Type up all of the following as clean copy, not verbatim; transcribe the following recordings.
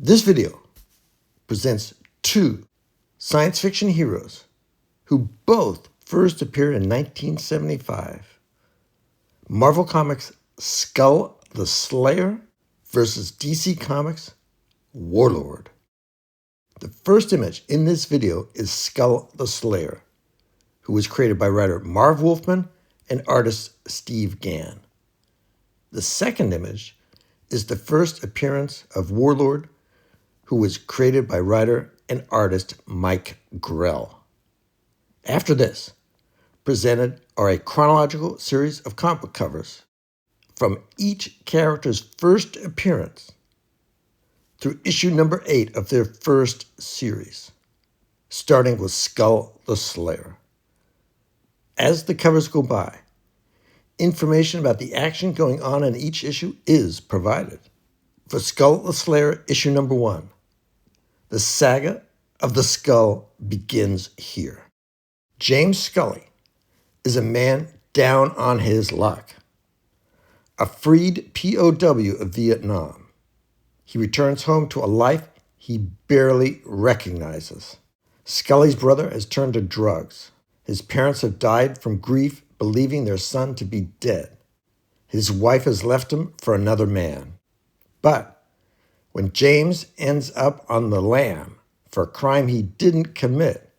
This video presents two science fiction heroes who both first appeared in 1975. Marvel Comics' Scully the Slayer versus DC Comics Warlord. The first image in this video is Scully the Slayer, who was created by writer Marv Wolfman and artist Steve Gan. The second image is the first appearance of Warlord, who was created by writer and artist Mike Grell. After this, presented are a chronological series of comic book covers from each character's first appearance through issue number 8 of their first series, starting with Scully the Slayer. As the covers go by, information about the action going on in each issue is provided. For Scully the Slayer, issue number 1, the saga of the Skull begins here. James Scully is a man down on his luck, a freed POW of Vietnam. He returns home to a life he barely recognizes. Scully's brother has turned to drugs. His parents have died from grief, believing their son to be dead. His wife has left him for another man. But when James ends up on the lam for a crime he didn't commit,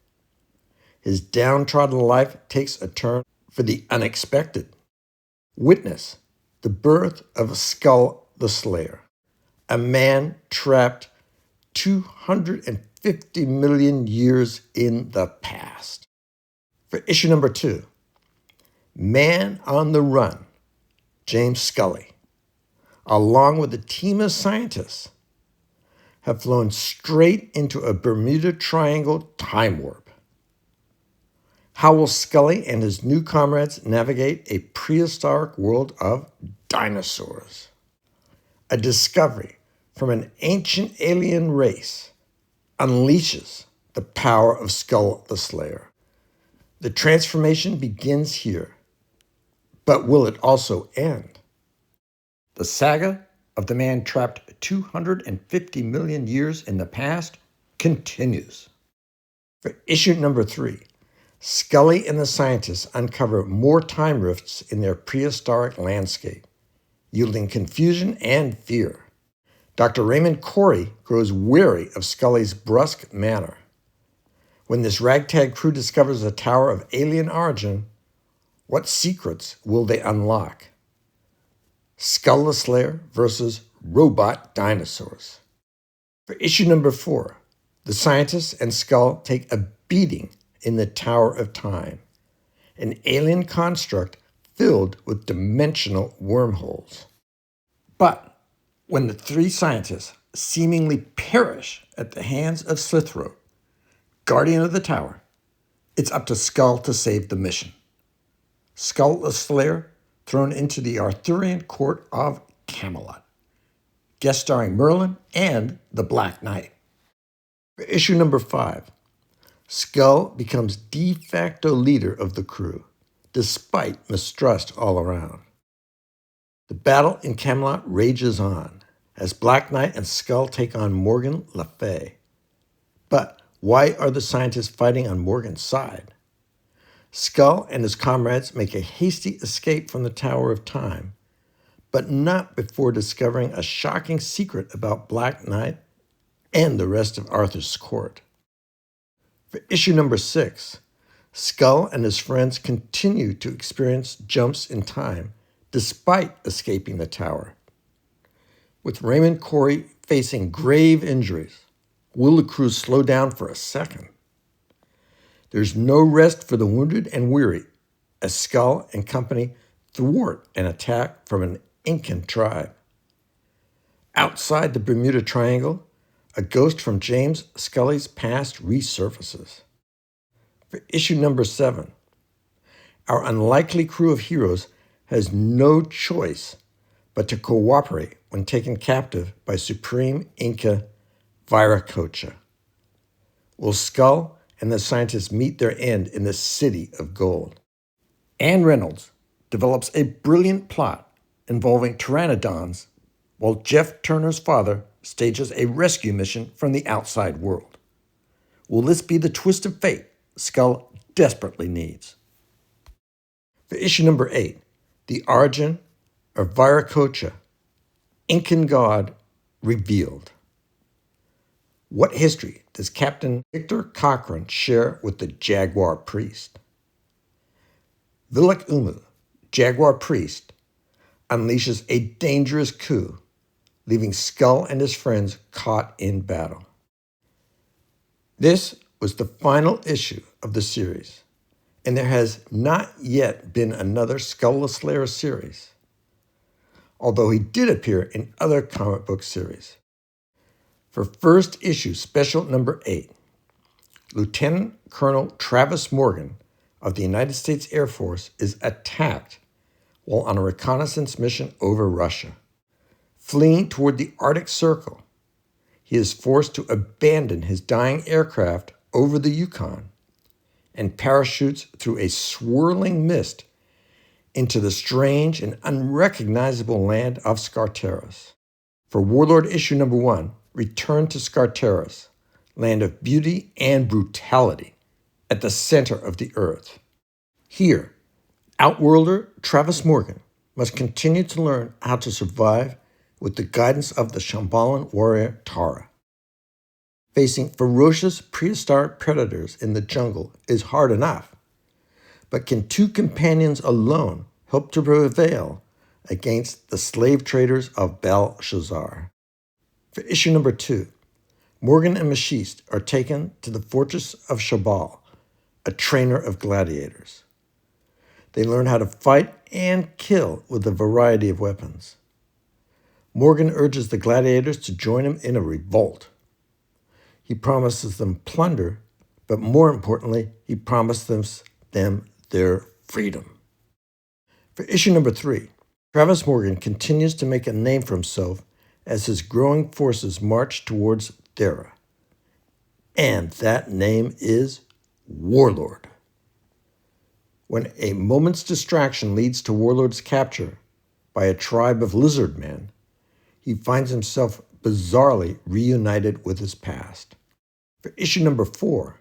his downtrodden life takes a turn for the unexpected. Witness the birth of Scully the Slayer, a man trapped 250 million years in the past. For issue number 2, Man on the Run, James Scully, along with a team of scientists, have flown straight into a Bermuda Triangle time warp. How will Scully and his new comrades navigate a prehistoric world of dinosaurs? A discovery from an ancient alien race unleashes the power of Scully the Slayer. The transformation begins here, but will it also end? The saga of the man trapped 250 million years in the past continues. For issue number 3, Scully and the scientists uncover more time rifts in their prehistoric landscape, yielding confusion and fear. Dr. Raymond Corey grows wary of Scully's brusque manner. When this ragtag crew discovers a tower of alien origin, what secrets will they unlock? Scully the Slayer versus robot dinosaurs. For issue number 4, the scientists and Scully take a beating in the Tower of Time, an alien construct filled with dimensional wormholes. But when the 3 scientists seemingly perish at the hands of Slithroat, guardian of the tower, it's up to Scully to save the mission. Scully the Slayer thrown into the Arthurian court of Camelot, guest starring Merlin and the Black Knight. For issue number 5, Scully becomes de facto leader of the crew, despite mistrust all around. The battle in Camelot rages on, as Black Knight and Scully take on Morgan Le Fay. But why are the scientists fighting on Morgan's side? Scully and his comrades make a hasty escape from the Tower of Time, but not before discovering a shocking secret about Black Knight and the rest of Arthur's court. For issue number 6, Scully and his friends continue to experience jumps in time despite escaping the tower. With Raymond Corey facing grave injuries, will the crew slow down for a second? There's no rest for the wounded and weary as Scully and company thwart an attack from an Incan tribe. Outside the Bermuda Triangle, a ghost from James Scully's past resurfaces. For issue number 7, our unlikely crew of heroes has no choice but to cooperate when taken captive by Supreme Inca Viracocha. Will Scully and the scientists meet their end in the City of Gold? Anne Reynolds develops a brilliant plot involving pteranodons, while Jeff Turner's father stages a rescue mission from the outside world. Will this be the twist of fate Skull desperately needs? For issue number 8, The Origin of Viracocha, Incan God Revealed. What history does Captain Victor Cochrane share with the Jaguar Priest? Vilek Umu, Jaguar Priest, unleashes a dangerous coup, leaving Skull and his friends caught in battle. This was the final issue of the series, and there has not yet been another Skull the Slayer series, although he did appear in other comic book series. For first issue special number 8, Lieutenant Colonel Travis Morgan of the United States Air Force is attacked while on a reconnaissance mission over Russia. Fleeing toward the Arctic Circle, he is forced to abandon his dying aircraft over the Yukon and parachutes through a swirling mist into the strange and unrecognizable land of Skartaris. For Warlord issue number 1, return to Skartaris, land of beauty and brutality at the center of the earth. Here, Outworlder Travis Morgan must continue to learn how to survive with the guidance of the Shambhalan warrior Tara. Facing ferocious prehistoric predators in the jungle is hard enough, but can 2 companions alone help to prevail against the slave traders of Belshazzar? For issue number 2, Morgan and Machiste are taken to the fortress of Shabal, a trainer of gladiators. They learn how to fight and kill with a variety of weapons. Morgan urges the gladiators to join him in a revolt. He promises them plunder, but more importantly, he promises them their freedom. For issue number 3, Travis Morgan continues to make a name for himself as his growing forces march towards Thera. And that name is Warlord. When a moment's distraction leads to Warlord's capture by a tribe of lizard men, he finds himself bizarrely reunited with his past. For issue number 4,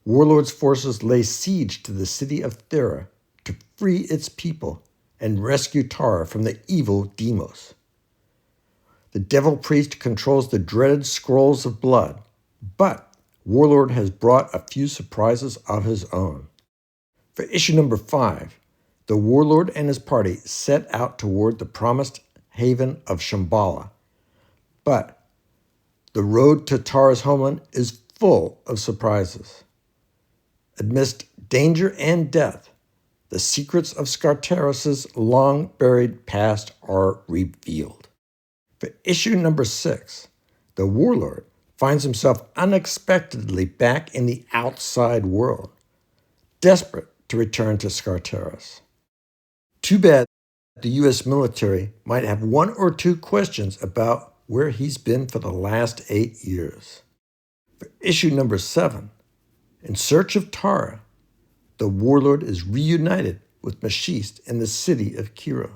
Warlord's forces lay siege to the city of Thera to free its people and rescue Tara from the evil Demos. The Devil Priest controls the dreaded Scrolls of Blood, but Warlord has brought a few surprises of his own. For issue number 5, the Warlord and his party set out toward the promised haven of Shambhala, but the road to Tara's homeland is full of surprises. Amidst danger and death, the secrets of Skartaris' long-buried past are revealed. For issue number 6, the Warlord finds himself unexpectedly back in the outside world, desperate to return to Skartaris. Too bad the U.S. military might have 1 or 2 questions about where he's been for the last 8 years. For issue number 7, in search of Tara, the Warlord is reunited with Machiste in the city of Kiro.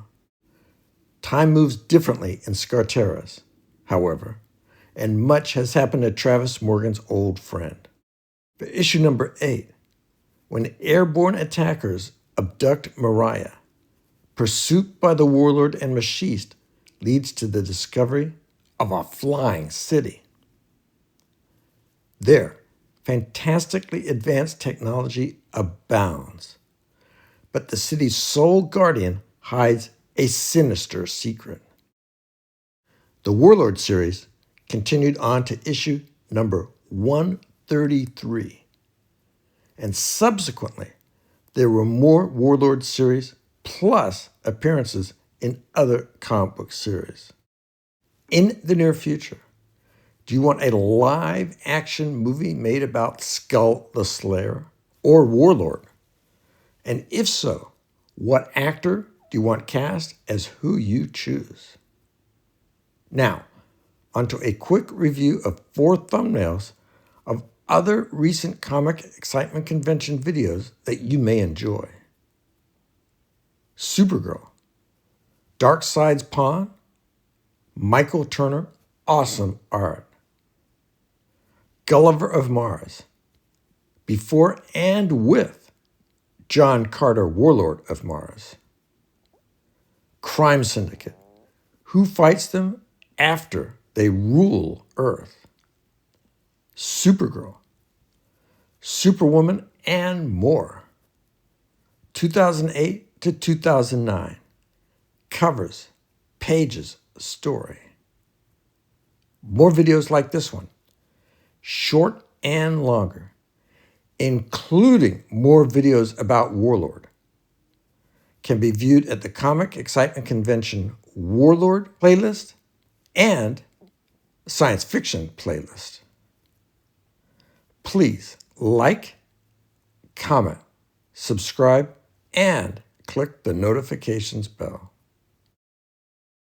Time moves differently in Skartaris, however, and much has happened to Travis Morgan's old friend. For issue number 8, when airborne attackers abduct Mariah, pursuit by the Warlord and Machiste leads to the discovery of a flying city. There, fantastically advanced technology abounds, but the city's sole guardian hides a sinister secret. The Warlord series continued on to issue number 133, and subsequently there were more Warlord series plus appearances in other comic book series. In the near future, do you want a live-action movie made about Skull the Slayer or Warlord? And if so, what actor do you want cast as who you choose? Now, onto a quick review of 4 thumbnails of other recent Comic Excitement Convention videos that you may enjoy. Supergirl, Darkseid's Pawn, Michael Turner, awesome art. Gulliver of Mars, before and with John Carter, Warlord of Mars. Crime Syndicate, who fights them after they rule Earth. Supergirl, Superwoman, and more. 2008 to 2009. Covers, pages, story. More videos like this one, short and longer, including more videos about Warlord, can be viewed at the Comic Excitement Convention Warlord playlist and Science Fiction playlist. Please like, comment, subscribe, and click the notifications bell.